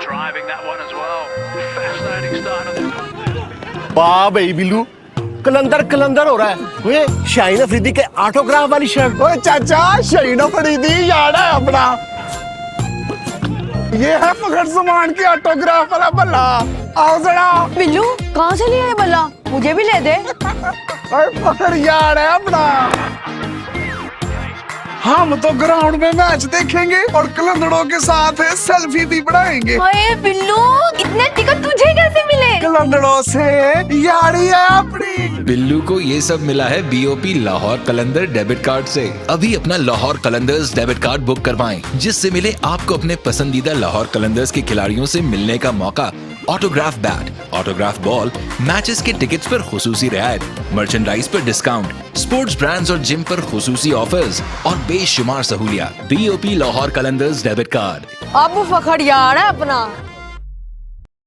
driving that one as well. Fascinating start of the contest. वाह भाई बिल्लू, कलंदर कलंदर हो रहा है। वे शाहीन अफरीदी के ऑटोग्राफ वाली शर्ट। ओए चाचा, शाहीन अफरीदी याद है अपना। ये है फखर जमान की ऑटोग्राफ वाला बल्ला। आओ जरा। बिल्लू कहाँ से लिया है बल्ला? मुझे भी ले दे। ओए फखर याद है अपना। हम तो ग्राउंड में मैच देखेंगे और कलंदड़ों के साथ सेल्फी भी बनाएंगे। ओए बिल्लू, इतने टिकट तुझे कैसे मिले? कलंदड़ों से यारी है अपनी। बिल्लू को ये सब मिला है बीओपी लाहौर कलंदर डेबिट कार्ड से। अभी अपना Lahore Qalandars debit card book करवाएं, जिससे मिले आपको अपने पसंदीदा लाहौर कलंदर्स के खिलाड़ियों से मिलने का मौका, autograph bat, autograph ball, matches के टिकट्स पर खुसूसी रियायत, मर्चेंडाइज पर डिस्काउंट, स्पोर्ट्स ब्रांड्स और जिम पर खुसूसी ऑफर्स और बेशुमार सहूलियात। BOP Lahore Qalandars debit card. अब फखर यार है अपना।